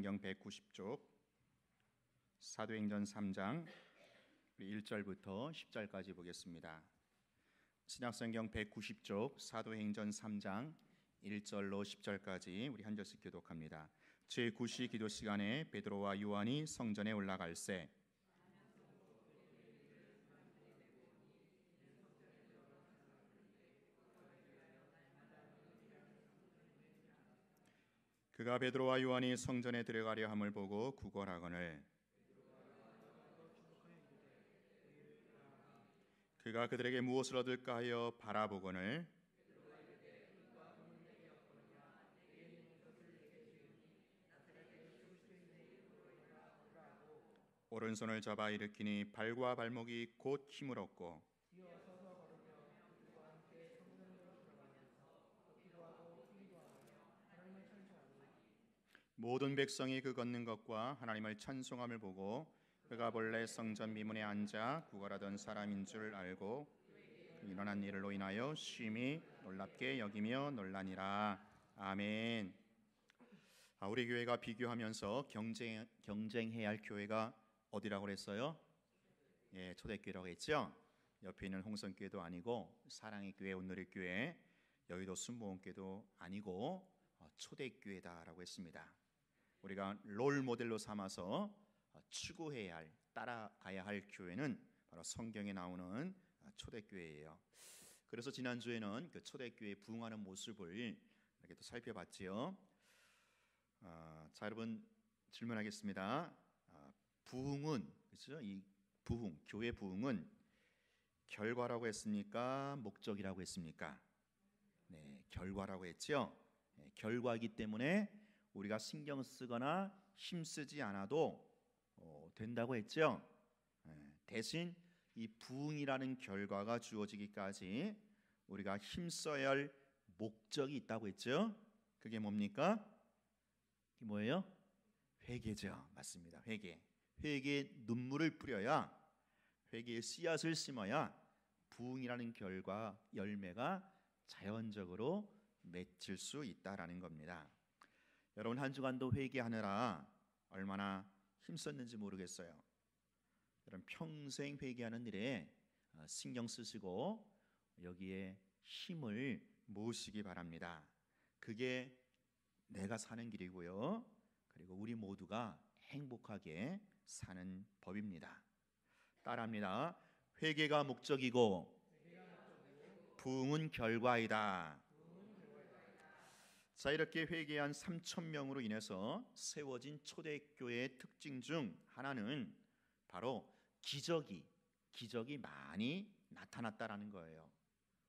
성경 190쪽 사도행전 3장 1절부터 10절까지 보겠습니다. 신약성경 190쪽 사도행전 3장 1절로 10절까지 우리 한 절씩 교독합니다. 제9시 기도 시간에 베드로와 요한이 성전에 올라갈새 그가 베드로와 요한이 성전에 들어가려 함을 보고 구걸하거늘 그가 그들에게 무엇을 얻을까 하여 바라보거늘 오른손을 잡아 일으키니 발과 발목이 곧 힘을 얻고 모든 백성이 그 걷는 것과 하나님을 찬송함을 보고 그가 본래 성전 미문에 앉아 구걸하던 사람인 줄 알고 일어난 일로 인하여 심히 놀랍게 여기며 놀라니라. 아멘. 우리 교회가 비교하면서 경쟁해야 할 교회가 어디라고 그랬어요? 초대교회라고 했죠. 옆에 있는 홍성교회도 아니고 사랑의 교회, 온누리교회, 여의도 순복음교회도 아니고 초대교회다라고 했습니다. 우리가 롤 모델로 삼아서 추구해야 할, 따라가야 할 교회는 바로 성경에 나오는 초대교회예요. 그래서 지난주에는 그 초대교회에 부응하는 모습을 이렇게 또 살펴봤지요. 자, 여러분 질문하겠습니다. 부흥은, 그렇죠? 이 부흥, 교회 부흥은 결과라고 했습니까? 목적이라고 했습니까? 네, 결과라고 했죠. 결과이기 때문에 우리가 신경 쓰거나 힘쓰지 않아도 된다고 했죠. 대신 이 부흥이라는 결과가 주어지기까지 우리가 힘써야 할 목적이 있다고 했죠. 그게 뭡니까? 그게 뭐예요? 회개죠. 맞습니다. 회개에 눈물을 뿌려야, 회개의 씨앗을 심어야 부흥이라는 결과, 열매가 자연적으로 맺힐 수 있다라는 겁니다. 여러분 한 주간도 회개하느라 얼마나 힘썼는지 모르겠어요. 여러분 평생 회개하는 일에 신경 쓰시고 여기에 힘을 모으시기 바랍니다. 그게 내가 사는 길이고요. 그리고 우리 모두가 행복하게 사는 법입니다. 따라합니다. 회개가 목적이고 부흥은 결과이다. 자, 이렇게 회개한 3,000명으로 인해서 세워진 초대교회의 특징 중 하나는 바로 기적이 많이 나타났다라는 거예요.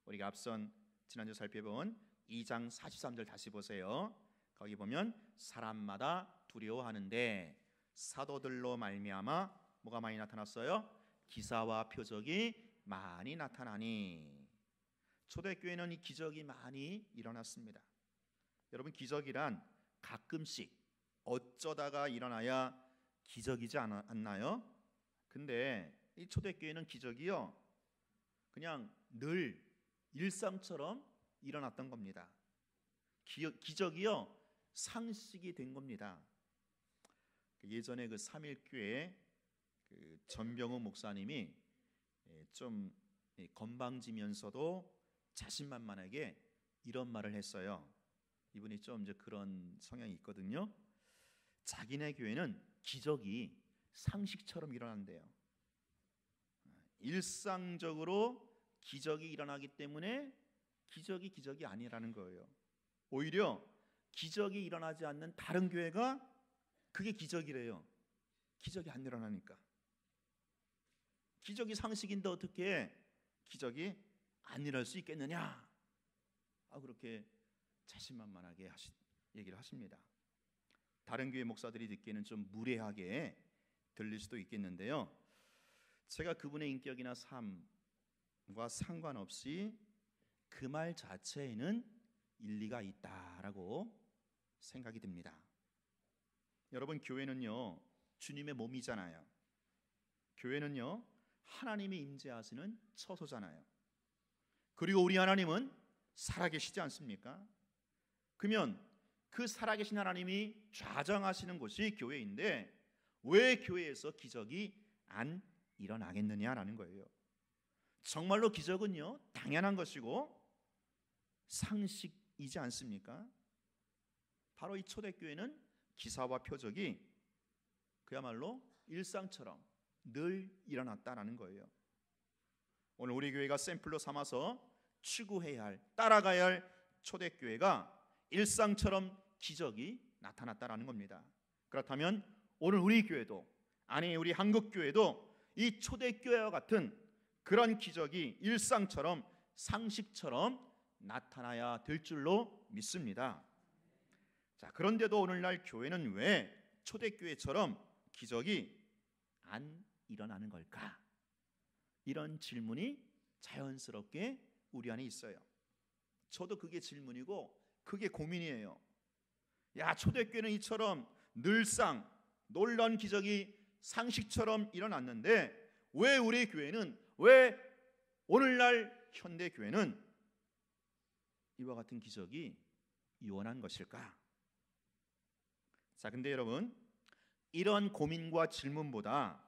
우리가 앞선 지난주 살펴본 2장 43절 다시 보세요. 거기 보면 사람마다 두려워하는데 사도들로 말미암아 뭐가 많이 나타났어요? 기사와 표적이 많이 나타나니. 초대교회는 이 기적이 많이 일어났습니다. 여러분 기적이란 가끔씩 어쩌다가 일어나야 기적이지 않나요? 근데 이 초대교회는 기적이요 그냥 늘 일상처럼 일어났던 겁니다. 기적이요 상식이 된 겁니다. 예전에 그 삼일교회 그 전병훈 목사님이 좀 건방지면서도 자신만만하게 이런 말을 했어요. 이분이 좀 이제 그런 성향이 있거든요. 자기네 교회는 기적이 상식처럼 일어난대요. 일상적으로 기적이 일어나기 때문에 기적이 아니라는 거예요. 오히려 기적이 일어나지 않는 다른 교회가 그게 기적이래요. 기적이 안 일어나니까. 기적이 상식인데 어떻게 기적이 안 일어날 수 있겠느냐? 그렇게 자신만만하게 얘기를 하십니다. 다른 교회 목사들이 듣기에는 좀 무례하게 들릴 수도 있겠는데요. 제가 그분의 인격이나 삶과 상관없이 그 말 자체에는 일리가 있다라고 생각이 듭니다. 여러분 교회는요 주님의 몸이잖아요. 교회는요 하나님이 임재하시는 처소잖아요. 그리고 우리 하나님은 살아계시지 않습니까? 그러면 그 살아계신 하나님이 좌정하시는 곳이 교회인데 왜 교회에서 기적이 안 일어나겠느냐라는 거예요. 정말로 기적은요 당연한 것이고 상식이지 않습니까? 바로 이 초대교회는 기사와 표적이 그야말로 일상처럼 늘 일어났다라는 거예요. 오늘 우리 교회가 샘플로 삼아서 추구해야 할, 따라가야 할 초대교회가 일상처럼 기적이 나타났다라는 겁니다. 그렇다면 오늘 우리 교회도, 아니 우리 한국교회도 이 초대교회와 같은 그런 기적이 일상처럼 상식처럼 나타나야 될 줄로 믿습니다. 자, 그런데도 오늘날 교회는 왜 초대교회처럼 기적이 안 일어나는 걸까? 이런 질문이 자연스럽게 우리 안에 있어요. 저도 그게 질문이고 그게 고민이에요. 야, 초대교회는 이처럼 늘상 놀라운 기적이 상식처럼 일어났는데 왜 우리 교회는, 왜 오늘날 현대교회는 이와 같은 기적이 요원한 것일까? 자, 근데 여러분, 이런 고민과 질문보다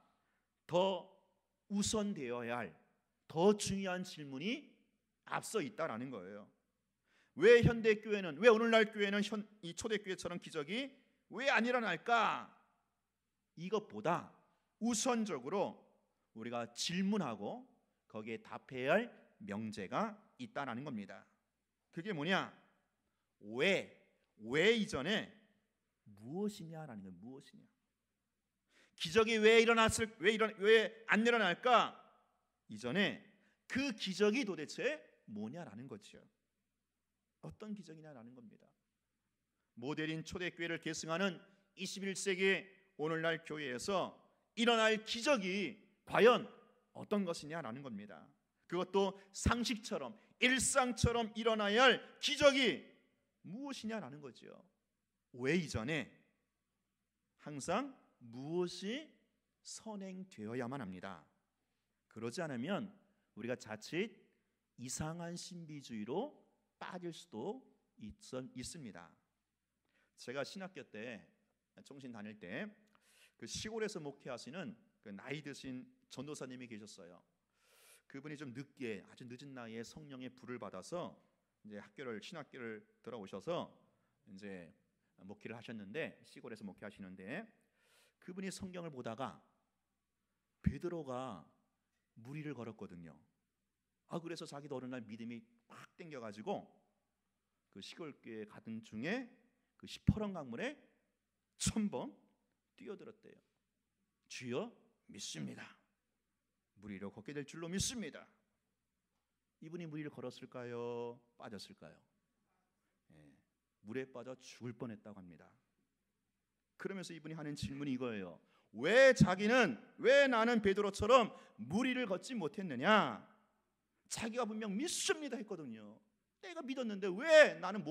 더 우선되어야 할, 더 중요한 질문이 앞서 있다라는 거예요. 왜 현대교회는, 왜 오늘날 교회는 이 초대교회처럼 기적이 왜 안 일어날까? 이것보다 우선적으로 우리가 질문하고 거기에 답해야 할 명제가 있다라는 겁니다. 그게 뭐냐? 왜 이전에 무엇이냐라는 거예요. 무엇이냐? 기적이 왜 안 일어날까? 이전에 그 기적이 도대체 뭐냐라는 거죠. 어떤 기적이냐라는 겁니다. 모델인 초대교회를 계승하는 21세기 오늘날 교회에서 일어날 기적이 과연 어떤 것이냐라는 겁니다. 그것도 상식처럼, 일상처럼 일어나야 할 기적이 무엇이냐라는 거죠. 왜 이전에 항상 무엇이 선행되어야만 합니다. 그러지 않으면 우리가 자칫 이상한 신비주의로 빠질 수도 있습니다. 제가 신학교 때, 총신 다닐 때 그 시골에서 목회하시는 그 나이 드신 전도사님이 계셨어요. 그분이 좀 늦게, 아주 늦은 나이에 성령의 불을 받아서 이제 신학교를 들어오셔서 이제 목회를 하셨는데, 시골에서 목회하시는데 그분이 성경을 보다가 베드로가 무리를 걸었거든요. 그래서 자기도 어느 날 믿음이 확 땡겨가지고 그 시골교회 가던 중에 그 시퍼런 강물에 첨벙 뛰어들었대요. 주여, 믿습니다. 무리로 걷게 될 줄로 믿습니다. 이분이 무리를 걸었을까요? 빠졌을까요? 물에 빠져 죽을 뻔했다고 합니다. 그러면서 이분이 하는 질문이 이거예요. 왜 나는 베드로처럼 무리를 걷지 못했느냐? 자기가 분명 믿습니다 했거든요. 내가 믿었는데 왜 나는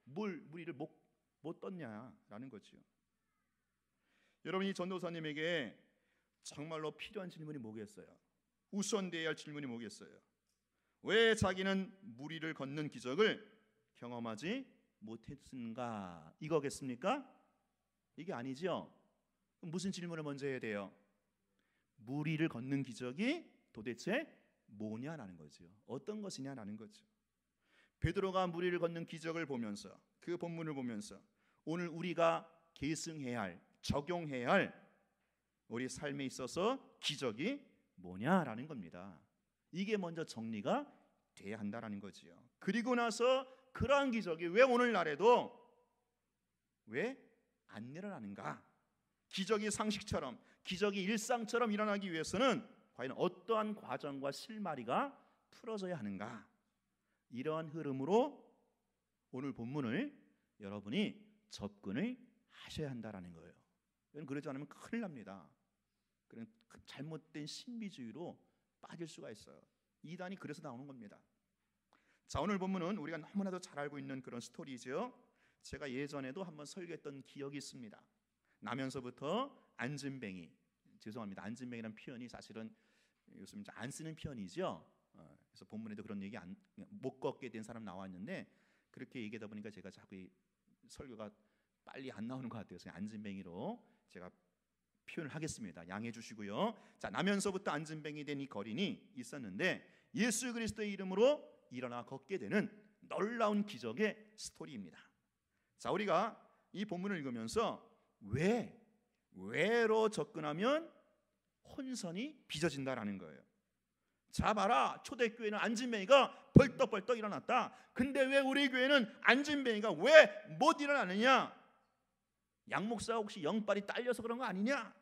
무리를 못 떴냐라는 거죠. 여러분, 이 전도사님에게 정말로 필요한 질문이 뭐겠어요? 우선되어야 할 질문이 뭐겠어요? 왜 자기는 무리를 걷는 기적을 경험하지 못했는가? 이거겠습니까? 이게 아니죠. 무슨 질문을 먼저 해야 돼요? 무리를 걷는 기적이 도대체 뭐냐라는 거죠. 어떤 것이냐라는 거죠. 베드로가 무리를 걷는 기적을 보면서, 그 본문을 보면서 오늘 우리가 계승해야 할, 적용해야 할 우리 삶에 있어서 기적이 뭐냐라는 겁니다. 이게 먼저 정리가 돼야 한다라는 거지요. 그리고 나서 그러한 기적이 왜 오늘날에도 왜 안 일어나는가? 기적이 상식처럼, 기적이 일상처럼 일어나기 위해서는 과연 어떠한 과정과 실마리가 풀어져야 하는가? 이러한 흐름으로 오늘 본문을 여러분이 접근을 하셔야 한다라는 거예요. 그러지 않으면 큰일 납니다. 그런 잘못된 신비주의로 빠질 수가 있어요. 이단이 그래서 나오는 겁니다. 자, 오늘 본문은 우리가 너무나도 잘 알고 있는 그런 스토리죠. 제가 예전에도 한번 설교했던 기억이 있습니다. 나면서부터 앉은뱅이, 죄송합니다. 앉은뱅이라는 표현이 사실은 요즘 안 쓰는 표현이죠. 그래서 본문에도 그런 얘기 못 걷게 된 사람 나왔는데 그렇게 얘기하다 보니까 제가 자꾸 설교가 빨리 안 나오는 것 같아요. 그래서 안진뱅이로 제가 표현을 하겠습니다. 양해해 주시고요. 자, 나면서부터 안진뱅이 된 이 거린이 있었는데 예수 그리스도의 이름으로 일어나 걷게 되는 놀라운 기적의 스토리입니다. 자, 우리가 이 본문을 읽으면서 왜로 접근하면 혼선이 빚어진다라는 거예요. 자, 봐라, 초대교회는 안진뱅이가 벌떡벌떡 일어났다. 근데 왜 우리 교회는 안진뱅이가 왜 못 일어나느냐? 양 목사가 혹시 영빨이 딸려서 그런 거 아니냐?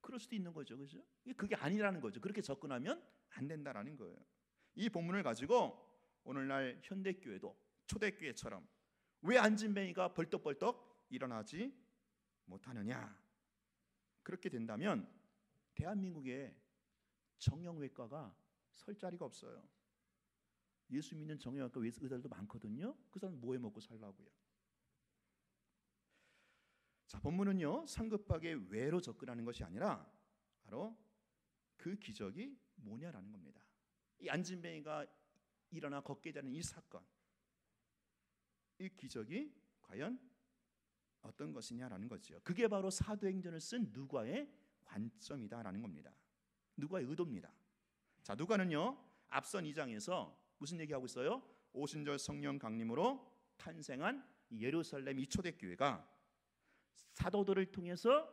그럴 수도 있는 거죠, 그죠? 그게 아니라는 거죠. 그렇게 접근하면 안 된다라는 거예요. 이 본문을 가지고 오늘날 현대교회도 초대교회처럼 왜 안진뱅이가 벌떡벌떡 일어나지 못하느냐? 그렇게 된다면 대한민국에 정형외과가 설 자리가 없어요. 예수 믿는 정형외과 의사들도 많거든요. 그 사람 뭐 해 먹고 살라고요? 자, 본문은요, 성급하게 왜로 접근하는 것이 아니라 바로 그 기적이 뭐냐라는 겁니다. 이 안진뱅이가 일어나 걷게 되는 이 사건, 이 기적이 과연 어떤 것이냐라는 거죠. 그게 바로 사도행전을 쓴 누가의 관점이다라는 겁니다. 누가의 의도입니다. 자, 누가는요, 앞선 2장에서 무슨 얘기하고 있어요? 오순절 성령 강림으로 탄생한 예루살렘 이 초대교회가 사도들을 통해서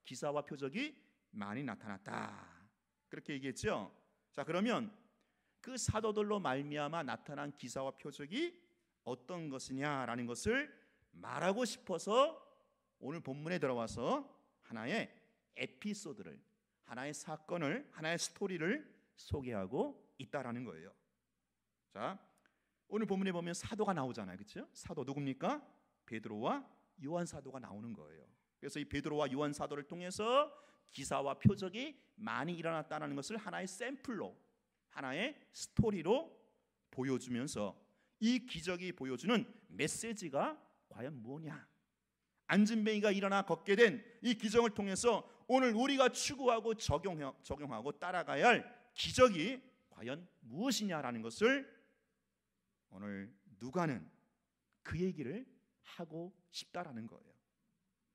기사와 표적이 많이 나타났다, 그렇게 얘기했죠. 자, 그러면 그 사도들로 말미암아 나타난 기사와 표적이 어떤 것이냐라는 것을 말하고 싶어서 오늘 본문에 들어와서 하나의 에피소드를, 하나의 사건을, 하나의 스토리를 소개하고 있다라는 거예요. 자, 오늘 본문에 보면 사도가 나오잖아요, 그렇죠? 사도 누굽니까? 베드로와 요한 사도가 나오는 거예요. 그래서 이 베드로와 요한 사도를 통해서 기사와 표적이 많이 일어났다는 것을 하나의 샘플로, 하나의 스토리로 보여주면서 이 기적이 보여주는 메시지가 과연 뭐냐? 안진뱅이가 일어나 걷게 된 이 기적을 통해서 오늘 우리가 추구하고 적용하고 따라가야 할 기적이 과연 무엇이냐라는 것을 오늘 누가는 그 얘기를 하고 싶다라는 거예요.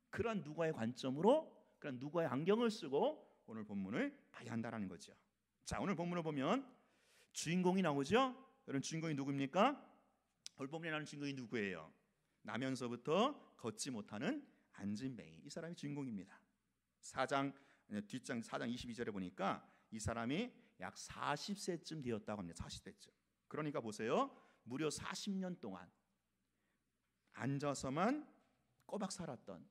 그런 누가의 관점으로, 그런 누가의 안경을 쓰고 오늘 본문을 봐야 한다라는 거죠. 자, 오늘 본문을 보면 주인공이 나오죠. 여러분, 주인공이 누굽니까? 오늘 본문에 나오는 주인공이 누구예요? 나면서부터 걷지 못하는 안진뱅이, 이 사람이 주인공입니다. 뒷장 4장 22절에 보니까 이 사람이 약 40세쯤 되었다고 합니다. 40세쯤. 그러니까 보세요, 무려 40년 동안 앉아서만 꼬박 살았던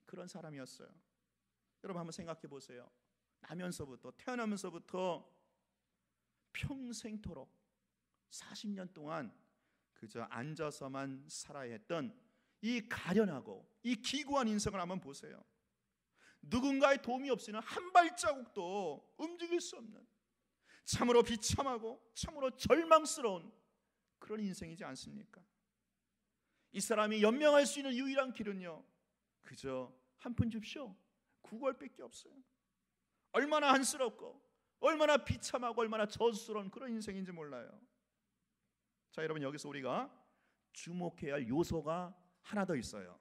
그런 사람이었어요. 여러분 한번 생각해 보세요. 태어나면서부터 평생토록 40년 동안 그저 앉아서만 살아야 했던 이 가련하고 이 기구한 인생을 한번 보세요. 누군가의 도움이 없이는 한 발자국도 움직일 수 없는, 참으로 비참하고 참으로 절망스러운 그런 인생이지 않습니까? 이 사람이 연명할 수 있는 유일한 길은요, 그저 한 푼 줍쇼, 구걸밖에 없어요. 얼마나 한스럽고 얼마나 비참하고 얼마나 저주스러운 그런 인생인지 몰라요. 자, 여러분, 여기서 우리가 주목해야 할 요소가 하나 더 있어요.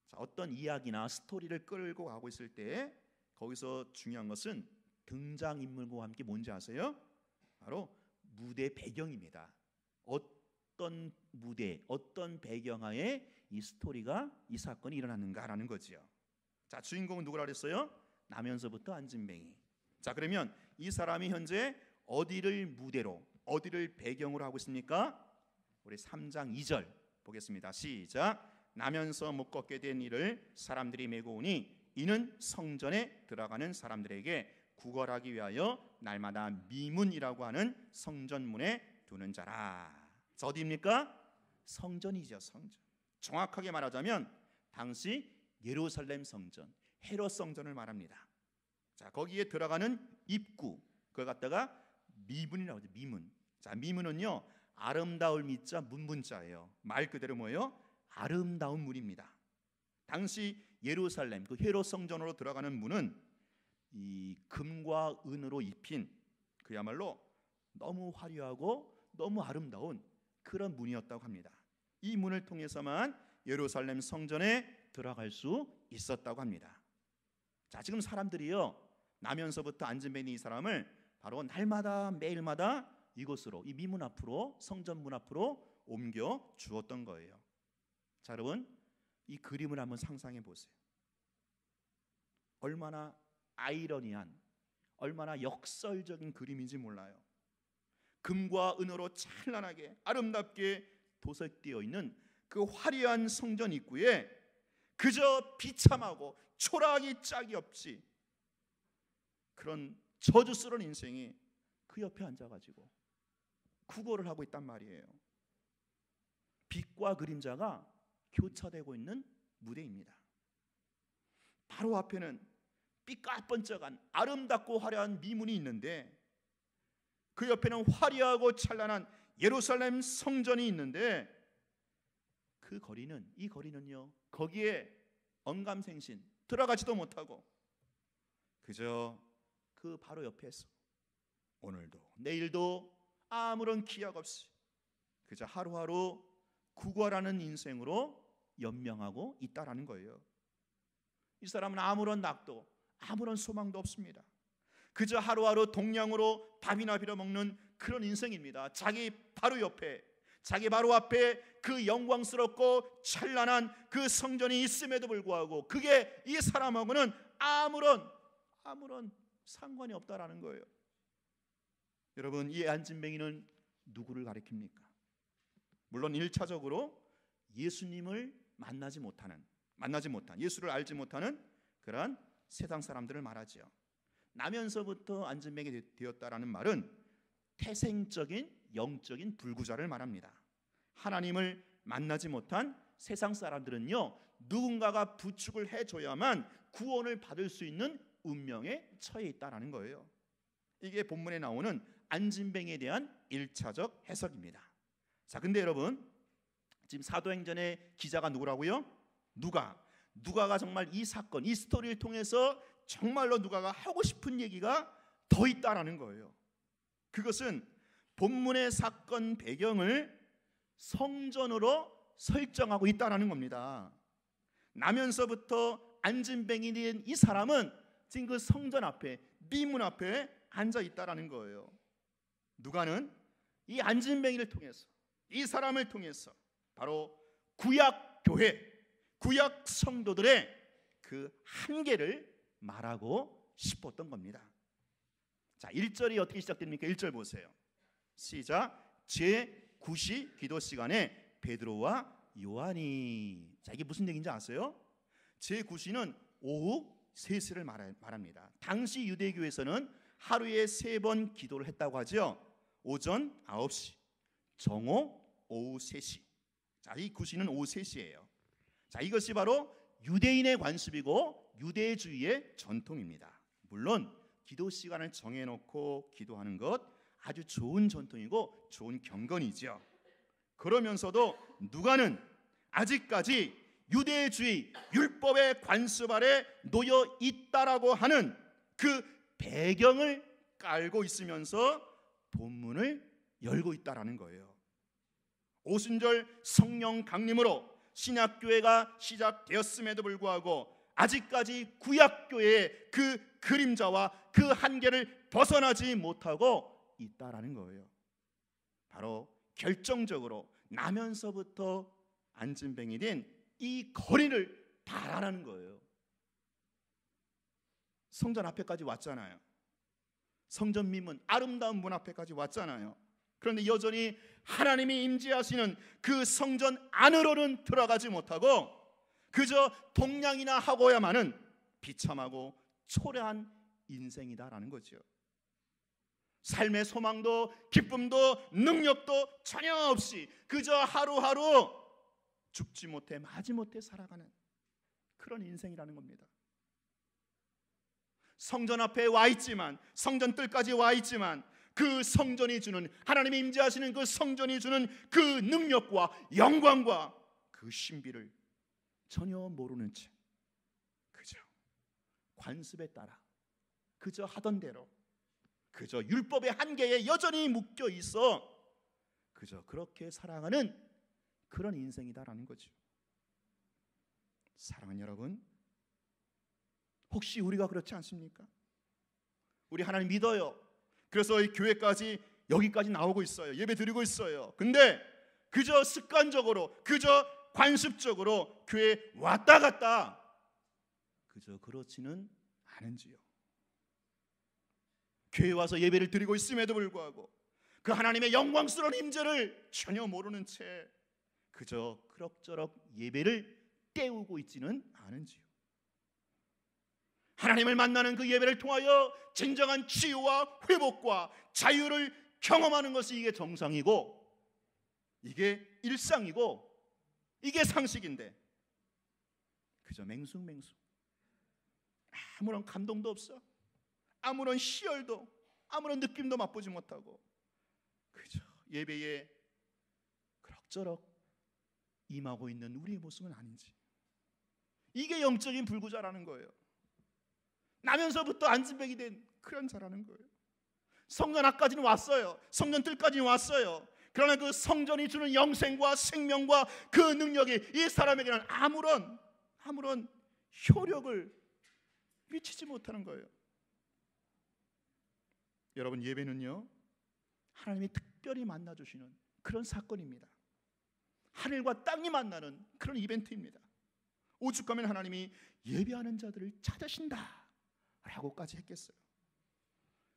자, 어떤 이야기나 스토리를 끌고 가고 있을 때 거기서 중요한 것은 등장인물과 함께 뭔지 아세요? 바로 무대 배경입니다. 어떤 무대, 어떤 배경하에 이 스토리가, 이 사건이 일어났는가라는 거지요. 자, 주인공은 누구라 그랬어요? 나면서부터 안진뱅이. 자, 그러면 이 사람이 현재 어디를 무대로, 어디를 배경으로 하고 있습니까? 우리 3장 2절 보겠습니다. 시작. 나면서 못 걷게 된 이를 사람들이 메고 오니 이는 성전에 들어가는 사람들에게 구걸하기 위하여 날마다 미문이라고 하는 성전문에 두는 자라. 자, 어디입니까? 성전이죠, 성전. 정확하게 말하자면 당시 예루살렘 성전, 헤롯 성전을 말합니다. 자, 거기에 들어가는 입구, 그걸 갖다가 미문이라고 하죠. 미문. 자, 미문은요, 아름다울 미자 문문자예요. 말 그대로 뭐예요? 아름다운 문입니다. 당시 예루살렘 그 헤롯 성전으로 들어가는 문은 이 금과 은으로 입힌 그야말로 너무 화려하고 너무 아름다운 그런 문이었다고 합니다. 이 문을 통해서만 예루살렘 성전에 들어갈 수 있었다고 합니다. 자, 지금 사람들이요, 나면서부터 안진뱅이 이 사람을 바로 날마다 매일마다 이곳으로, 이 미문 앞으로, 성전 문 앞으로 옮겨 주었던 거예요. 자, 여러분, 이 그림을 한번 상상해 보세요. 얼마나 아이러니한, 얼마나 역설적인 그림인지 몰라요. 금과 은으로 찬란하게 아름답게 도색되어 있는 그 화려한 성전 입구에 그저 비참하고 초라하기 짝이 없이 그런 저주스러운 인생이 그 옆에 앉아가지고 구걸을 하고 있단 말이에요. 빛과 그림자가 교차되고 있는 무대입니다. 바로 앞에는 삐까뻔쩍한 아름답고 화려한 미문이 있는데 그 옆에는 화려하고 찬란한 예루살렘 성전이 있는데 그 거리는, 이 거리는요, 거기에 언감생신 들어가지도 못하고 그저 그 바로 옆에서 오늘도 내일도 아무런 기약 없이 그저 하루하루 구걸하는 인생으로 연명하고 있다라는 거예요. 이 사람은 아무런 낙도, 아무런 소망도 없습니다. 그저 하루하루 동량으로 밥이나 빌어먹는 그런 인생입니다. 자기 바로 옆에, 자기 바로 앞에 그 영광스럽고 찬란한 그 성전이 있음에도 불구하고 그게 이 사람하고는 아무런 상관이 없다라는 거예요. 여러분, 이 안진뱅이는 누구를 가리킵니까? 물론 1차적으로 예수님을 만나지 못한, 예수를 알지 못하는 그러한 세상 사람들을 말하지요. 나면서부터 안진뱅이 되었다라는 말은 태생적인 영적인 불구자를 말합니다. 하나님을 만나지 못한 세상 사람들은요, 누군가가 부축을 해줘야만 구원을 받을 수 있는 운명에 처해 있다라는 거예요. 이게 본문에 나오는 안진뱅이에 대한 1차적 해석입니다. 자, 근데 여러분, 지금 사도행전의 기자가 누구라고요? 누가가 정말 이 사건, 이 스토리를 통해서 정말로 누가가 하고 싶은 얘기가 더 있다라는 거예요. 그것은 본문의 사건 배경을 성전으로 설정하고 있다라는 겁니다. 나면서부터 안진뱅이 된 이 사람은 지금 그 성전 앞에, 미문 앞에 앉아 있다라는 거예요. 누가는 이 안진뱅이를 통해서, 이 사람을 통해서 바로 구약 교회, 구약 성도들의 그 한계를 말하고 싶었던 겁니다. 자, 1절이 어떻게 시작됩니까? 1절 보세요. 시작. 제9시 기도 시간에 베드로와 요한이. 자, 이게 무슨 얘기인지 아세요? 제9시는 오후 3시를 말합니다. 당시 유대교에서는 하루에 3번 기도를 했다고 하죠. 오전 9시, 정오 오후 3시. 자, 이 9시는 오후 3시예요. 자, 이것이 바로 유대인의 관습이고 유대주의의 전통입니다. 물론 기도 시간을 정해놓고 기도하는 것 아주 좋은 전통이고 좋은 경건이죠. 그러면서도 누가는 아직까지 유대주의 율법의 관습 아래 놓여 있다라고 하는 그 배경을 깔고 있으면서 본문을 열고 있다라는 거예요. 오순절 성령 강림으로 신약교회가 시작되었음에도 불구하고 아직까지 구약교회의 그 그림자와 그 한계를 벗어나지 못하고 있다라는 거예요. 바로 결정적으로 나면서부터 안진뱅이 된 이 거리를 달아나는 거예요. 성전 앞에까지 왔잖아요. 성전 미문 아름다운 문 앞에까지 왔잖아요. 그런데 여전히 하나님이 임재하시는 그 성전 안으로는 들어가지 못하고 그저 동냥이나 하고야만은 비참하고 초라한 인생이다라는 거죠. 삶의 소망도 기쁨도 능력도 전혀 없이 그저 하루하루 죽지 못해 마지 못해 살아가는 그런 인생이라는 겁니다. 성전 앞에 와 있지만, 성전 뜰까지 와 있지만 그 성전이 주는, 하나님이 임재하시는 그 성전이 주는 그 능력과 영광과 그 신비를 전혀 모르는 채 그저 관습에 따라 그저 하던 대로 그저 율법의 한계에 여전히 묶여 있어 그저 그렇게 살아가는 그런 인생이다라는 거죠. 사랑하는 여러분, 혹시 우리가 그렇지 않습니까? 우리 하나님 믿어요. 그래서 이 교회까지 여기까지 나오고 있어요. 예배 드리고 있어요. 근데 그저 습관적으로, 그저 관습적으로 교회에 왔다 갔다 그저 그렇지는 않은지요. 교회에 와서 예배를 드리고 있음에도 불구하고 그 하나님의 영광스러운 임재를 전혀 모르는 채 그저 그럭저럭 예배를 때우고 있지는 않은지요. 하나님을 만나는 그 예배를 통하여 진정한 치유와 회복과 자유를 경험하는 것이 이게 정상이고, 이게 일상이고, 이게 상식인데 그저 맹숭맹숭, 아무런 감동도 없어, 아무런 희열도, 아무런 느낌도 맛보지 못하고 그저 예배에 그럭저럭 임하고 있는 우리의 모습은 아닌지, 이게 영적인 불구자라는 거예요. 나면서부터 안진뱅이 된 그런 자라는 거예요. 성전 앞까지는 왔어요. 성전 뜰까지는 왔어요. 그러나 그 성전이 주는 영생과 생명과 그 능력이 이 사람에게는 아무런 효력을 미치지 못하는 거예요. 여러분, 예배는요, 하나님이 특별히 만나주시는 그런 사건입니다. 하늘과 땅이 만나는 그런 이벤트입니다. 오죽하면 하나님이 예배하는 자들을 찾으신다 라고까지 했겠어요.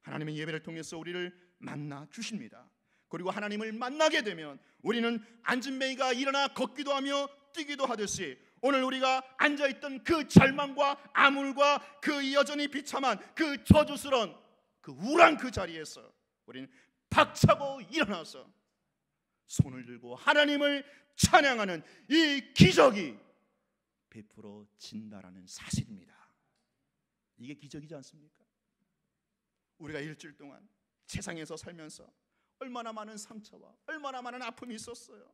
하나님의 예배를 통해서 우리를 만나 주십니다. 그리고 하나님을 만나게 되면 우리는 안진뱅이가 일어나 걷기도 하며 뛰기도 하듯이 오늘 우리가 앉아있던 그 절망과 암울과 그 여전히 비참한 그 저주스러운 그 우울한 그 자리에서 우리는 박차고 일어나서 손을 들고 하나님을 찬양하는 이 기적이 베풀어진다라는 사실입니다. 이게 기적이지 않습니까? 우리가 일주일 동안 세상에서 살면서 얼마나 많은 상처와 얼마나 많은 아픔이 있었어요.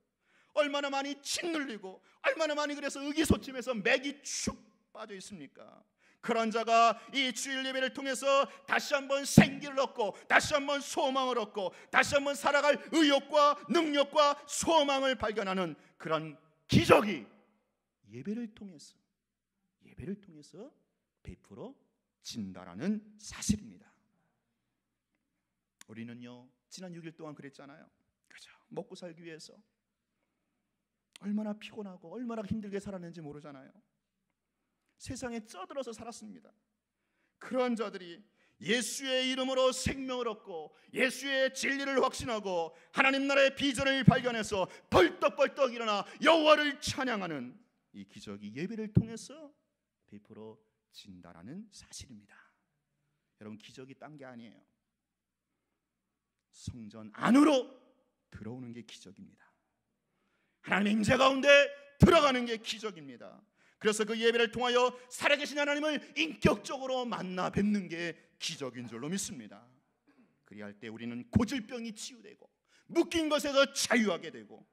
얼마나 많이 짓눌리고 얼마나 많이 그래서 의기소침해서 맥이 축 빠져 있습니까? 그런 자가 이 주일 예배를 통해서 다시 한번 생기를 얻고 다시 한번 소망을 얻고 다시 한번 살아갈 의욕과 능력과 소망을 발견하는 그런 기적이 예배를 통해서 베풀어진다라는 사실입니다. 우리는요, 지난 6일 동안 그랬잖아요. 그죠? 먹고 살기 위해서 얼마나 피곤하고 얼마나 힘들게 살았는지 모르잖아요. 세상에 쩌들어서 살았습니다. 그런 자들이 예수의 이름으로 생명을 얻고 예수의 진리를 확신하고 하나님 나라의 비전을 발견해서 벌떡벌떡 일어나 여호와를 찬양하는 이 기적이 예배를 통해서 베풀어진다라는 사실입니다. 여러분, 기적이 딴 게 아니에요. 성전 안으로 들어오는 게 기적입니다. 하나님의 임재 가운데 들어가는 게 기적입니다. 그래서 그 예배를 통하여 살아계신 하나님을 인격적으로 만나 뵙는 게 기적인 줄로 믿습니다. 그리할 때 우리는 고질병이 치유되고 묶인 것에서 자유하게 되고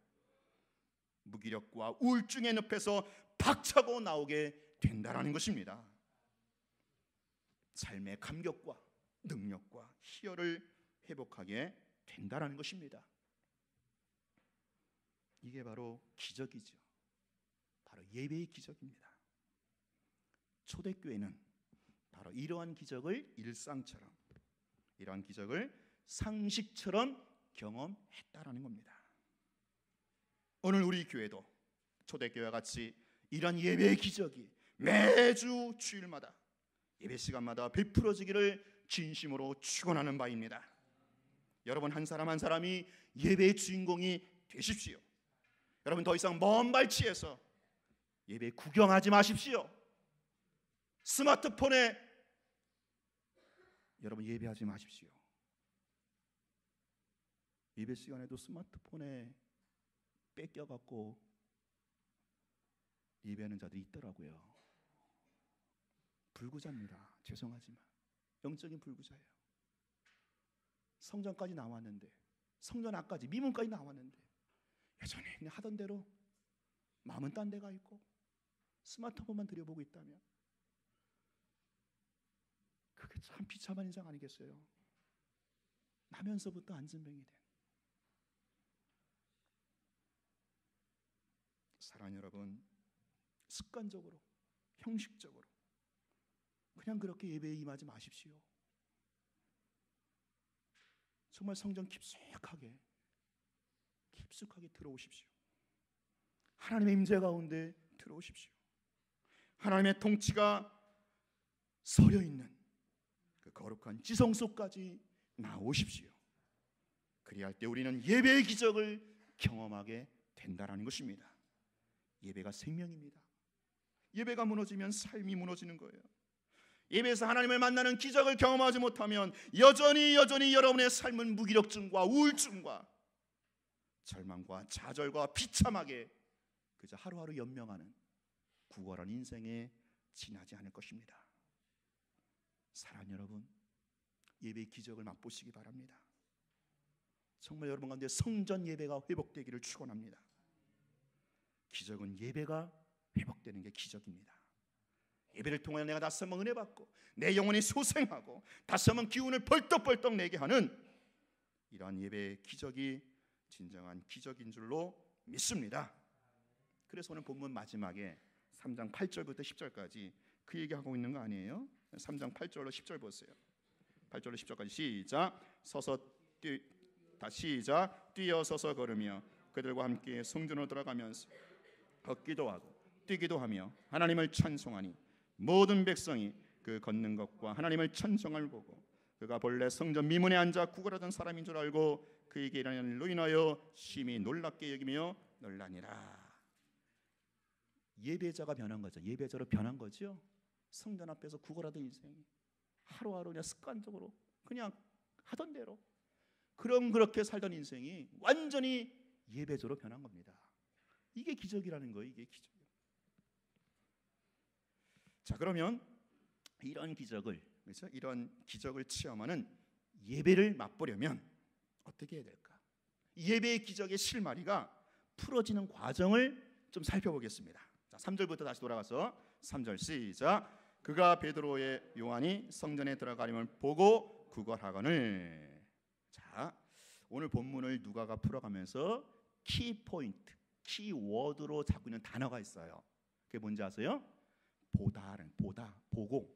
무기력과 우울증의 늪에서 박차고 나오게 된다라는 것입니다. 삶의 감격과 능력과 희열을 회복하게 된다라는 것입니다. 이게 바로 기적이죠. 바로 예배의 기적입니다. 초대교회는 바로 이러한 기적을 일상처럼, 이러한 기적을 상식처럼 경험했다라는 겁니다. 오늘 우리 교회도 초대교회와 같이 이러한 예배의 기적이 매주 주일마다 예배 시간마다 베풀어지기를 진심으로 축원하는 바입니다. 여러분, 한 사람 한 사람이 예배의 주인공이 되십시오. 여러분, 더 이상 먼 발치에서 예배 구경하지 마십시오. 스마트폰에 여러분 예배하지 마십시오. 예배 시간에도 스마트폰에 뺏겨갖고 예배하는 자들이 있더라고요. 불구자입니다. 죄송하지만 영적인 불구자예요. 성전까지 나왔는데, 성전 앞까지 미문까지 나왔는데 여전히 그냥 하던 대로 마음은 딴 데가 있고 스마트폰만 들여보고 있다면 그게 참 비참한 인생 아니겠어요? 나면서부터 안진뱅이 된. 사랑하는 여러분, 습관적으로, 형식적으로 그냥 그렇게 예배에 임하지 마십시오. 정말 성전 깊숙하게 들어오십시오. 하나님의 임재 가운데 들어오십시오. 하나님의 통치가 서려 있는 그 거룩한 지성 속까지 나오십시오. 그리할 때 우리는 예배의 기적을 경험하게 된다라는 것입니다. 예배가 생명입니다. 예배가 무너지면 삶이 무너지는 거예요. 예배에서 하나님을 만나는 기적을 경험하지 못하면 여전히 여러분의 삶은 무기력증과 우울증과 절망과 좌절과 비참하게 그저 하루하루 연명하는 구걸한 인생에 지나지 않을 것입니다. 사랑하는 여러분, 예배의 기적을 맛보시기 바랍니다. 정말 여러분 가운데 성전 예배가 회복되기를 축원합니다. 기적은 예배가 회복되는 게 기적입니다. 예배를 통해 내가 다시 한번 은혜 받고 내 영혼이 소생하고 다시 한번 기운을 벌떡벌떡 내게 하는 이러한 예배의 기적이 진정한 기적인 줄로 믿습니다. 그래서 오늘 본문 마지막에 3장 8절부터 10절까지 그 얘기하고 있는 거 아니에요? 3장 8절로 10절 보세요. 8절로 10절까지 시작. 시작. 뛰어 서서 걸으며 그들과 함께 성전으로 들어가면서 걷기도 하고 뛰기도 하며 하나님을 찬송하니 모든 백성이 그 걷는 것과 하나님을 찬송을 보고 그가 본래 성전 미문에 앉아 구걸하던 사람인 줄 알고 그에게 일어난 일로 인하여 심히 놀랍게 여기며 놀라니라. 예배자가 변한 거죠. 예배자로 변한 거죠. 성전 앞에서 구걸하던 인생이 하루하루 그냥 습관적으로 그냥 하던 대로 그렇게 살던 인생이 완전히 예배자로 변한 겁니다. 이게 기적이라는 거예요. 이게 기적이에요. 자, 그러면 이런 기적을, 그렇죠? 이런 기적을 체험하는 예배를 맛보려면 어떻게 해야 될까? 예배의 기적의 실마리가 풀어지는 과정을 좀 살펴보겠습니다. 자, 3절부터 다시 돌아가서 3절 시작. 그가 베드로의 요한이 성전에 들어가림을 보고 구걸하거늘. 자, 오늘 본문을 누가가 풀어가면서 키포인트, 키워드로 잡고 있는 단어가 있어요. 그게 뭔지 아세요? 보다, 보고.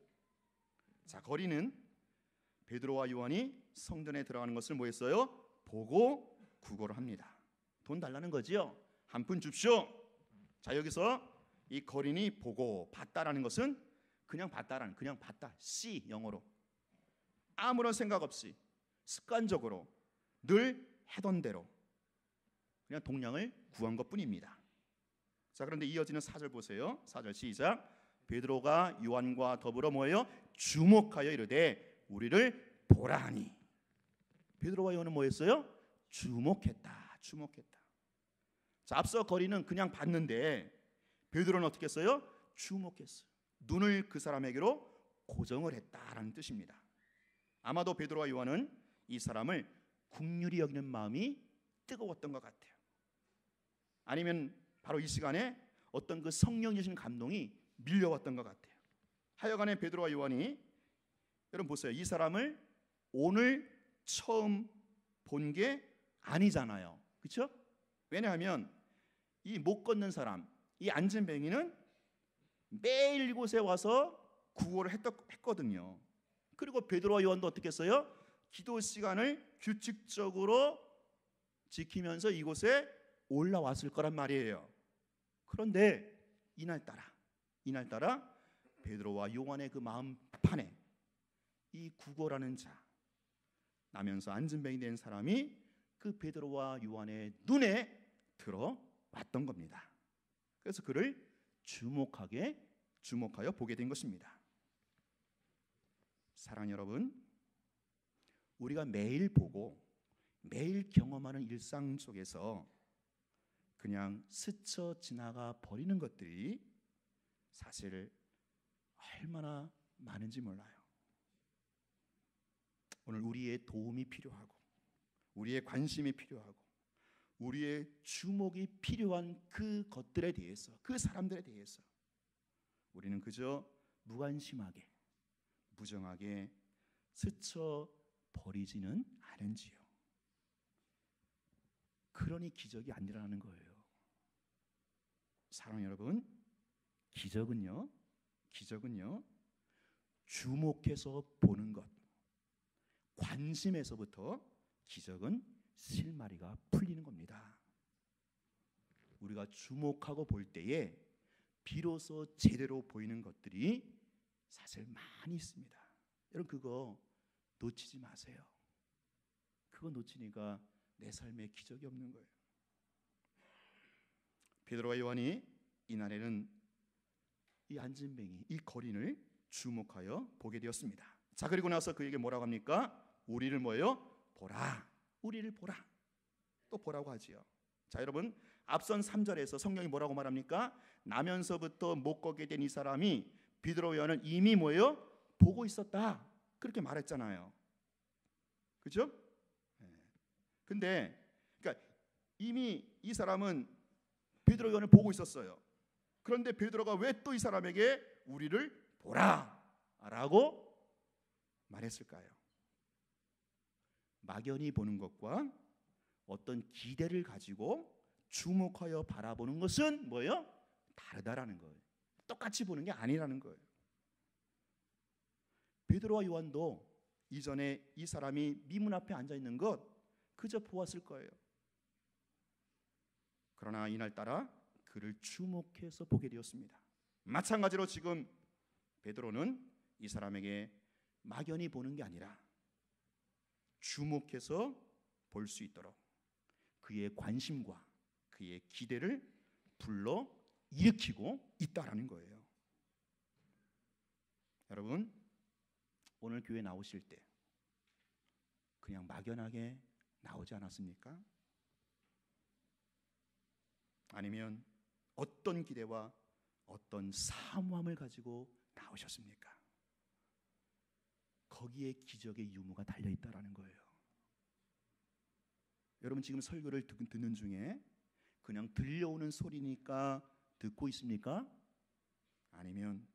자, 거리는 베드로와 요한이 성전에 들어가는 것을 뭐 했어요? 보고 구걸을 합니다. 돈 달라는 거지요. 한 푼 줍쇼. 자, 여기서 이 거린이 보고 봤다라는 것은 그냥 봤다, C 영어로 아무런 생각 없이 습관적으로 늘 하던 대로 그냥 동량을 구한 것뿐입니다. 자, 그런데 이어지는 4절 보세요. 4절 시작. 베드로가 요한과 더불어 뭐예요? 주목하여 이르되 우리를 보라 하니. 베드로와 요한은 뭐했어요? 주목했다. 자, 앞서 거리는 그냥 봤는데 베드로는 어떻게 했어요? 주목했어요. 눈을 그 사람에게로 고정을 했다라는 뜻입니다. 아마도 베드로와 요한은 이 사람을 긍휼히 여기는 마음이 뜨거웠던 것 같아요. 아니면 바로 이 시간에 어떤 그 성령 주신 감동이 밀려왔던 것 같아요. 하여간에 베드로와 요한이, 여러분 보세요. 이 사람을 오늘 처음 본 게 아니잖아요. 그렇죠? 왜냐하면 이 못 걷는 사람, 이 안진뱅이는 매일 이곳에 와서 구걸을 했거든요. 그리고 베드로와 요한도 어떻게 했어요? 기도 시간을 규칙적으로 지키면서 이곳에 올라왔을 거란 말이에요. 그런데 이날따라 베드로와 요한의 그 마음판에 이 구걸하는 자, 나면서 안진뱅이 된 사람이 그 베드로와 요한의 눈에 들어왔던 겁니다. 그래서 그를 주목하여 보게 된 것입니다. 사랑하는 여러분, 우리가 매일 보고 매일 경험하는 일상 속에서 그냥 스쳐 지나가 버리는 것들이 사실 얼마나 많은지 몰라요. 오늘 우리의 도움이 필요하고 우리의 관심이 필요하고 우리의 주목이 필요한 그 것들에 대해서, 그 사람들에 대해서 우리는 그저 무관심하게 무정하게 스쳐 버리지는 않은지요. 그러니 기적이 안 일어나는 거예요. 사랑하는 여러분, 기적은요 주목해서 보는 것, 관심에서부터 기적은 실마리가 풀리는 겁니다. 우리가 주목하고 볼 때에 비로소 제대로 보이는 것들이 사실 많이 있습니다. 여러분 그거 놓치지 마세요. 그거 놓치니까 내 삶에 기적이 없는 거예요. 베드로와 요한이 이날에는 이 안진뱅이, 이 거린을 주목하여 보게 되었습니다. 자, 그리고 나서 그에게 뭐라고 합니까? 우리를 뭐예요? 보라. 우리를 보라. 또 보라고 하지요. 자, 여러분 앞선 3절에서 성경이 뭐라고 말합니까? 나면서부터 못 걷게 된 이 사람이 베드로와 요한을 이미 뭐예요? 보고 있었다. 그렇게 말했잖아요. 그죠? 근데 그러니까 이미 이 사람은 베드로 요한을 보고 있었어요. 그런데 베드로가 왜 또 이 사람에게 우리를 보라라고 말했을까요? 막연히 보는 것과 어떤 기대를 가지고 주목하여 바라보는 것은 뭐예요? 다르다라는 거예요. 똑같이 보는 게 아니라는 거예요. 베드로와 요한도 이전에 이 사람이 미문 앞에 앉아 있는 것 그저 보았을 거예요. 그러나 이날따라 그를 주목해서 보게 되었습니다. 마찬가지로 지금 베드로는 이 사람에게 막연히 보는 게 아니라 주목해서 볼 수 있도록 그의 관심과 그의 기대를 불러 일으키고 있다라는 거예요. 여러분 오늘 교회 나오실 때 그냥 막연하게 나오지 않았습니까? 아니면 어떤 기대와 어떤 사모함을 가지고 나오셨습니까? 거기에 기적의 유무가 달려있다라는 거예요. 여러분 지금 설교를 듣는 중에 그냥 들려오는 소리니까 듣고 있습니까? 아니면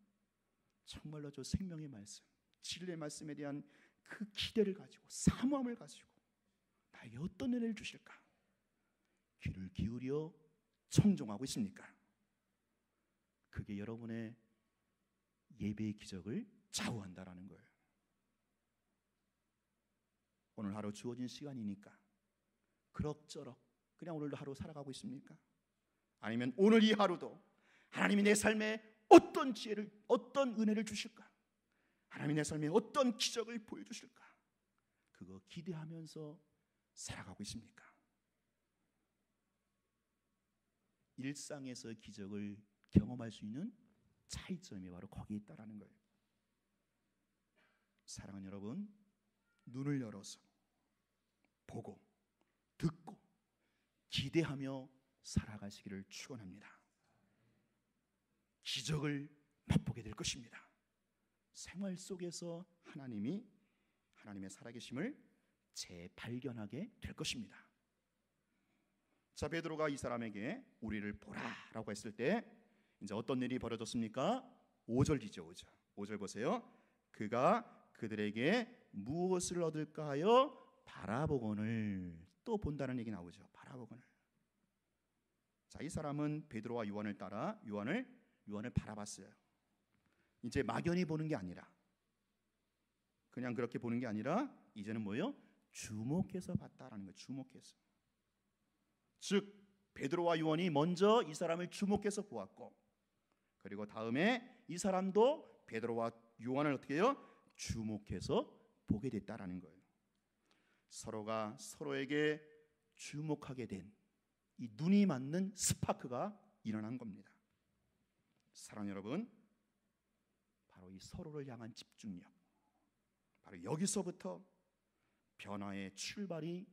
정말로 저 생명의 말씀, 진리의 말씀에 대한 그 기대를 가지고 사모함을 가지고 나에게 어떤 은혜를 주실까? 귀를 기울여 청종하고 있습니까? 그게 여러분의 예배의 기적을 좌우한다라는 거예요. 오늘 하루 주어진 시간이니까 그럭저럭 그냥 오늘도 하루 살아가고 있습니까? 아니면 오늘 이 하루도 하나님이 내 삶에 어떤 지혜를, 어떤 은혜를 주실까? 하나님이 내 삶에 어떤 기적을 보여주실까? 그거 기대하면서 살아가고 있습니까? 일상에서 기적을 경험할 수 있는 차이점이 바로 거기에 있다라는 거예요. 사랑하는 여러분, 눈을 열어서 보고 듣고 기대하며 살아가시기를 축원합니다. 기적을 맛보게 될 것입니다. 생활 속에서 하나님의 살아계심을 재발견하게 될 것입니다. 자, 베드로가 이 사람에게 우리를 보라라고 했을 때 이제 어떤 일이 벌어졌습니까? 5절이죠. 5절 보세요. 그가 그들에게 무엇을 얻을까 하여 바라보거늘, 또 본다는 얘기 나오죠. 바라보거늘. 자, 이 사람은 베드로와 요한을 따라 요한을 바라봤어요. 이제 막연히 보는 게 아니라 그냥 그렇게 보는 게 아니라 이제는 뭐예요? 주목해서 봤다라는 거예요. 주목해서. 즉 베드로와 요한이 먼저 이 사람을 주목해서 보았고, 그리고 다음에 이 사람도 베드로와 요한을 어떻게 해요? 주목해서 보게 됐다라는 거예요. 서로가 서로에게 주목하게 된 이 눈이 맞는 스파크가 일어난 겁니다. 사랑하는 여러분, 바로 이 서로를 향한 집중력, 바로 여기서부터 변화의 출발이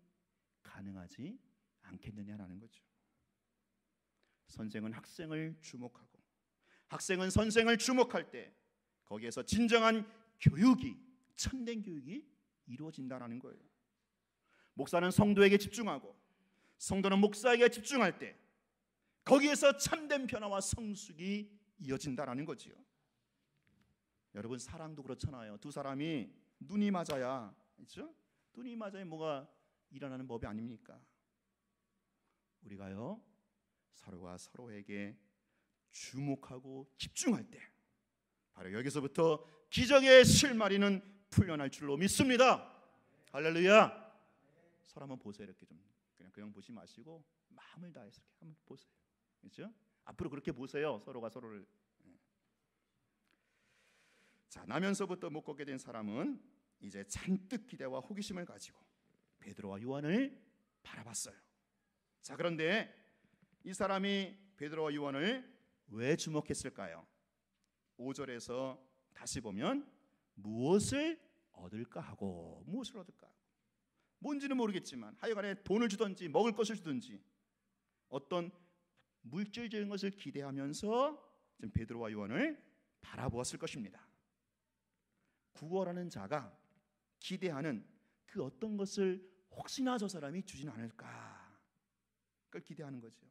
가능하지 않겠느냐라는 거죠. 선생은 학생을 주목하고 학생은 선생을 주목할 때 거기에서 진정한 교육이, 참된 교육이 이루어진다는 거예요. 목사는 성도에게 집중하고 성도는 목사에게 집중할 때 거기에서 참된 변화와 성숙이 이어진다는 거지요. 여러분 사랑도 그렇잖아요. 두 사람이 눈이 맞아야, 그렇죠? 눈이 맞아야 뭐가 일어나는 법이 아닙니까? 우리가요 서로가 서로에게 주목하고 집중할 때 바로 여기서부터 기적의 실마리는 풀려날 줄로 믿습니다. 할렐루야. 서로 한번 보세요. 이렇게 좀 그냥 보지 마시고 마음을 다해서 이렇게 한번 보세요. 그렇죠? 앞으로 그렇게 보세요. 서로가 서로를. 자, 나면서부터 못 걷게 된 사람은 이제 잔뜩 기대와 호기심을 가지고 베드로와 요한을 바라봤어요. 자, 그런데 이 사람이 베드로와 요한을 왜 주목했을까요? 5절에서 다시 보면 무엇을 얻을까 하고, 무엇을 얻을까 하고, 뭔지는 모르겠지만 하여간에 돈을 주든지 먹을 것을 주든지 어떤 물질적인 것을 기대하면서 지금 베드로와 요한을 바라보았을 것입니다. 구걸하는 자가 기대하는 그 어떤 것을 혹시나 저 사람이 주지는 않을까, 그걸 기대하는 거죠.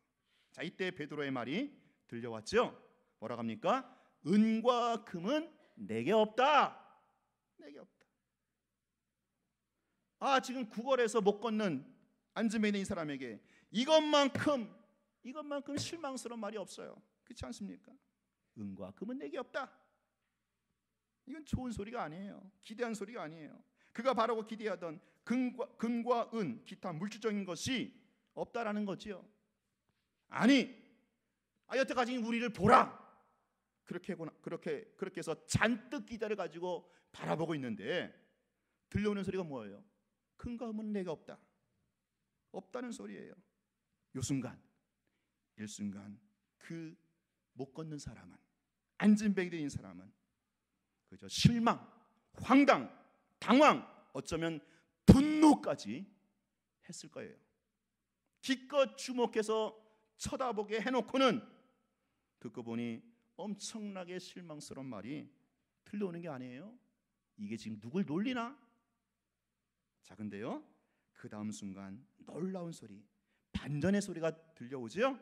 자, 이때 베드로의 말이 들려왔죠. 뭐라고 합니까? 은과 금은 내게 없다. 내게 없다. 아, 지금 구걸해서 못 걷는 앉음에 있는 이 사람에게 이것만큼 실망스러운 말이 없어요. 그렇지 않습니까? 은과 금은 내게 없다. 이건 좋은 소리가 아니에요. 기대한 소리가 아니에요. 그가 바라고 기대하던 금과 은, 기타 물질적인 것이 없다라는 거지요. 아니, 여태까지 우리를 보라. 그렇게 해서 잔뜩 기대를 가지고 바라보고 있는데 들려오는 소리가 뭐예요? 금과 금은 내게 없다. 없다는 소리예요. 요 순간, 일순간 그 못 걷는 사람은, 앉은뱅이 된 사람은 그저 실망, 황당, 당황, 어쩌면 분노까지 했을 거예요. 기껏 주목해서 쳐다보게 해놓고는 듣고 보니 엄청나게 실망스러운 말이 들려오는 게 아니에요. 이게 지금 누굴 놀리나? 자, 근데요, 그 다음 순간 놀라운 소리, 반전의 소리가 들려오죠.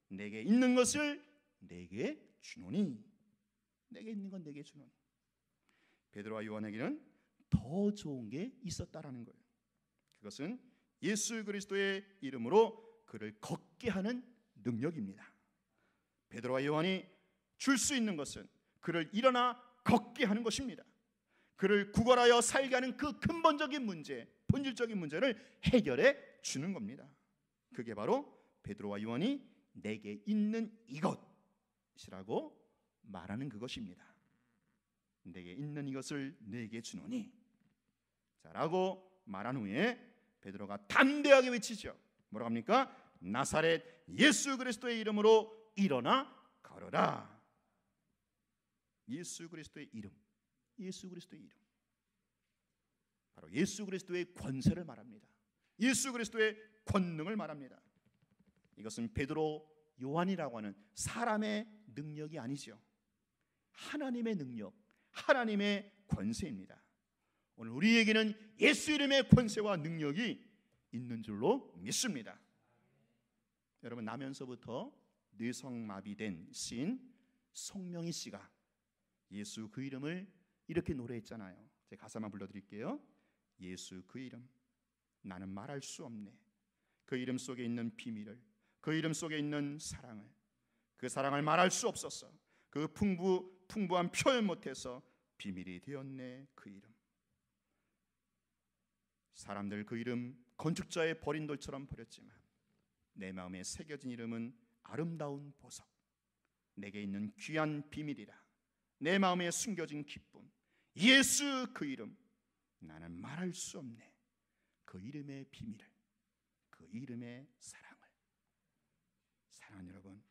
내게 있는 것을 내게 주노니, 내게 있는 건 내게 주노니. 베드로와 요한에게는 더 좋은 게 있었다라는 거예요. 그것은 예수 그리스도의 이름으로 그를 걷게 하는 능력입니다. 베드로와 요한이 줄 수 있는 것은 그를 일어나 걷게 하는 것입니다. 그를 구걸하여 살게 하는 그 근본적인 문제, 본질적인 문제를 해결해 주는 겁니다. 그게 바로 베드로와 요한이 내게 있는 이것이라고 말하는 그것입니다. 내게 있는 이것을 내게 주노니, 라고 말한 후에 베드로가 담대하게 외치죠. 뭐라고 합니까? 나사렛 예수 그리스도의 이름으로 일어나 걸어라. 예수 그리스도의 이름, 예수 그리스도의 이름, 바로 예수 그리스도의 권세를 말합니다. 예수 그리스도의 권능을 말합니다. 이것은 베드로, 요한이라고 하는 사람의 능력이 아니죠. 하나님의 능력, 하나님의 권세입니다. 오늘 우리에게는 예수 이름의 권세와 능력이 있는 줄로 믿습니다. 여러분, 나면서부터 뇌성마비된 시인 송명희 씨가 예수 그 이름을 이렇게 노래했잖아요. 제가 가사만 불러드릴게요. 예수 그 이름, 나는 말할 수 없네. 그 이름 속에 있는 비밀을, 그 이름 속에 있는 사랑을, 그 사랑을 말할 수 없었어. 그 풍부한 표현 못해서 비밀이 되었네. 그 이름. 사람들 그 이름 건축자의 버린 돌처럼 버렸지만 내 마음에 새겨진 이름은 아름다운 보석, 내게 있는 귀한 비밀이라. 내 마음에 숨겨진 기쁨, 예수 그 이름, 나는 말할 수 없네. 그 이름의 비밀을, 그 이름의 사랑을. 사랑하는 여러분,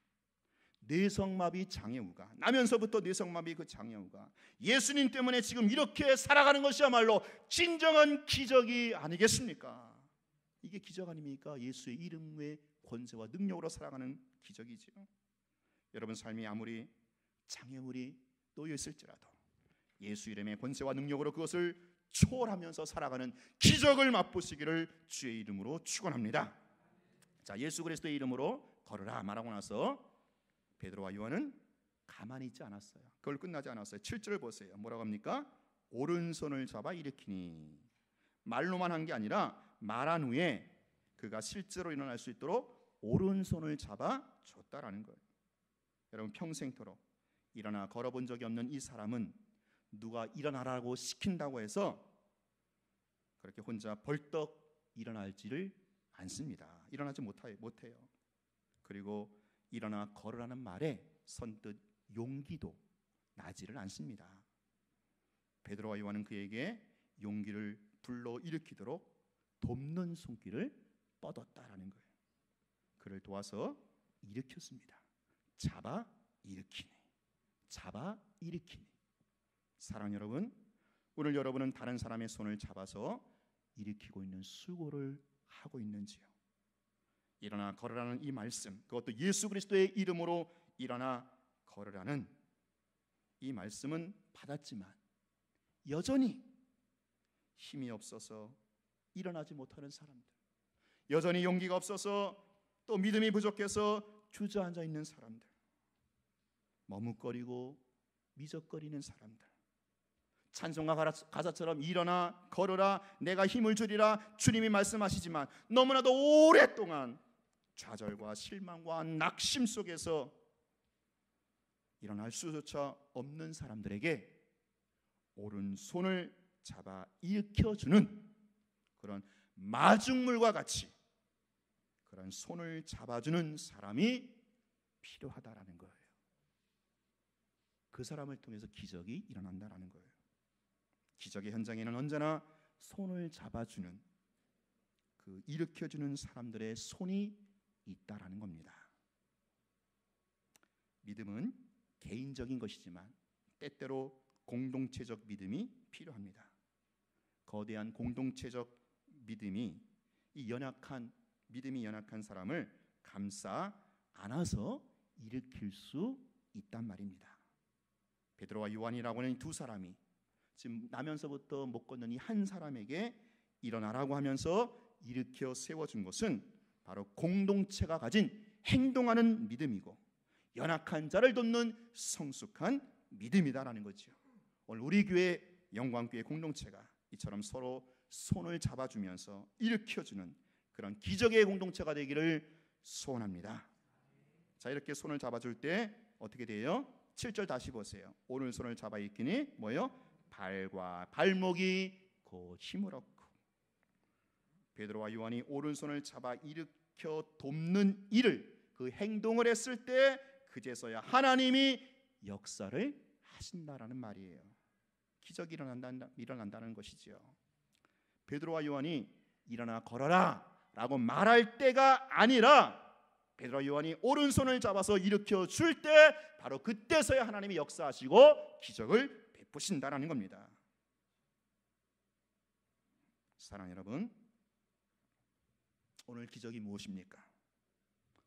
뇌성마비 장애우가, 나면서부터 뇌성마비 그 장애우가 예수님 때문에 지금 이렇게 살아가는 것이야말로 진정한 기적이 아니겠습니까? 이게 기적 아닙니까? 예수의 이름의 권세와 능력으로 살아가는 기적이지요. 여러분 삶이 아무리 장애물이 놓여 있을지라도 예수 이름의 권세와 능력으로 그것을 초월하면서 살아가는 기적을 맛보시기를 주의 이름으로 축원합니다. 자, 예수 그리스도의 이름으로 걸으라 말하고 나서 베드로와 요한은 가만히 있지 않았어요. 그걸 끝나지 않았어요. 7절을 보세요. 뭐라고 합니까? 오른손을 잡아 일으키니. 말로만 한 게 아니라 말한 후에 그가 실제로 일어날 수 있도록 오른손을 잡아 줬다라는 거예요. 여러분 평생토록 일어나 걸어본 적이 없는 이 사람은 누가 일어나라고 시킨다고 해서 그렇게 혼자 벌떡 일어날지를 않습니다. 일어나지 못해요. 그리고 일어나 걸으라는 말에 선뜻 용기도 나지를 않습니다. 베드로와 요한은 그에게 용기를 불러일으키도록 돕는 손길을 뻗었다라는 거예요. 그를 도와서 일으켰습니다. 잡아 일으키네. 사랑 여러분, 오늘 여러분은 다른 사람의 손을 잡아서 일으키고 있는 수고를 하고 있는지요? 일어나 걸으라는 이 말씀, 그것도 예수 그리스도의 이름으로 일어나 걸으라는 이 말씀은 받았지만 여전히 힘이 없어서 일어나지 못하는 사람들, 여전히 용기가 없어서 또 믿음이 부족해서 주저앉아 있는 사람들, 머뭇거리고 미적거리는 사람들, 찬송가 가사처럼 일어나 걸어라 내가 힘을 주리라 주님이 말씀하시지만 너무나도 오랫동안 좌절과 실망과 낙심 속에서 일어날 수조차 없는 사람들에게 오른손을 잡아 일으켜주는 그런 마중물과 같이 그런 손을 잡아주는 사람이 필요하다라는 거예요. 그 사람을 통해서 기적이 일어난다라는 거예요. 기적의 현장에는 언제나 손을 잡아주는 그 일으켜주는 사람들의 손이 있다라는 겁니다. 믿음은 개인적인 것이지만 때때로 공동체적 믿음이 필요합니다. 거대한 공동체적 믿음이 믿음이 연약한 사람을 감싸 안아서 일으킬 수 있단 말입니다. 베드로와 요한이라고 하는 두 사람이 지금 나면서부터 못 걷는 이 한 사람에게 일어나라고 하면서 일으켜 세워준 것은 바로 공동체가 가진 행동하는 믿음이고 연약한 자를 돕는 성숙한 믿음이다라는 거죠. 오늘 우리 교회 영광교회 공동체가 이처럼 서로 손을 잡아주면서 일으켜주는 그런 기적의 공동체가 되기를 소원합니다. 자, 이렇게 손을 잡아줄 때 어떻게 돼요? 7절 다시 보세요. 오른손을 잡아 일으키니 뭐예요? 발과 발목이 곧 힘을 얻고. 베드로와 요한이 오른손을 잡아 일으켜 돕는 일을 그 행동을 했을 때 그제서야 하나님이 역사를 하신다라는 말이에요. 기적이 일어난다는 것이지요. 베드로와 요한이 일어나 걸어라 라고 말할 때가 아니라 베드로와 요한이 오른손을 잡아서 일으켜 줄 때 바로 그때서야 하나님이 역사하시고 기적을 베푸신다라는 겁니다. 사랑 여러분, 오늘 기적이 무엇입니까?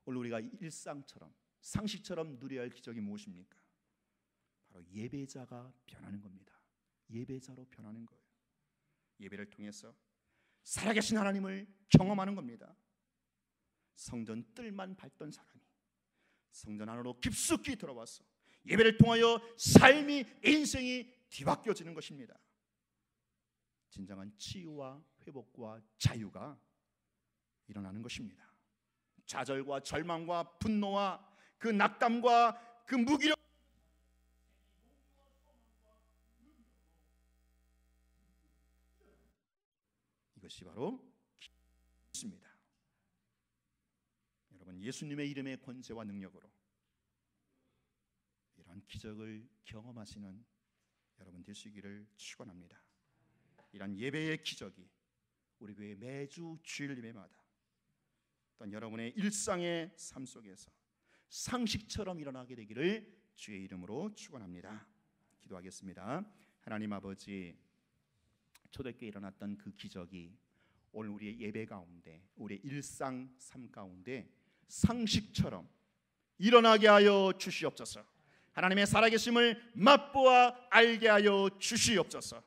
오늘 우리가 일상처럼 상식처럼 누려야 할 기적이 무엇입니까? 바로 예배자가 변하는 겁니다. 예배자로 변하는 거예요. 예배를 통해서 살아계신 하나님을 경험하는 겁니다. 성전 뜰만 밟던 사람이 성전 안으로 깊숙이 들어와서 예배를 통하여 삶이 인생이 뒤바뀌어지는 것입니다. 진정한 치유와 회복과 자유가 일어나는 것입니다. 좌절과 절망과 분노와 그 낙담과 그 무기력 이것이 바로 기적입니다. 여러분, 예수님의 이름의 권세와 능력으로 이러한 기적을 경험하시는 여러분 되시기를 축원합니다. 이러한 예배의 기적이 우리 교회 매주 주일 예배마다 또한 여러분의 일상의 삶 속에서 상식처럼 일어나게 되기를 주의 이름으로 축원합니다. 기도하겠습니다. 하나님 아버지, 초대교회에 일어났던 그 기적이 오늘 우리의 예배 가운데, 우리의 일상 삶 가운데 상식처럼 일어나게 하여 주시옵소서. 하나님의 살아계심을 맛보아 알게 하여 주시옵소서.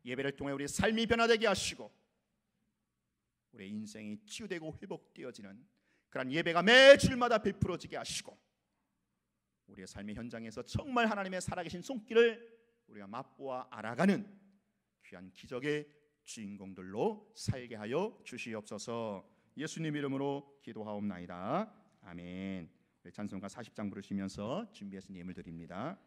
예배를 통해 우리의 삶이 변화되게 하시고 우리의 인생이 치유되고 회복되어지는 그런 예배가 매 주일마다 베풀어지게 하시고 우리의 삶의 현장에서 정말 하나님의 살아계신 손길을 우리가 맛보아 알아가는 귀한 기적의 주인공들로 살게 하여 주시옵소서. 예수님 이름으로 기도하옵나이다. 아멘. 찬송가 40장 부르시면서 준비해서 예물 드립니다.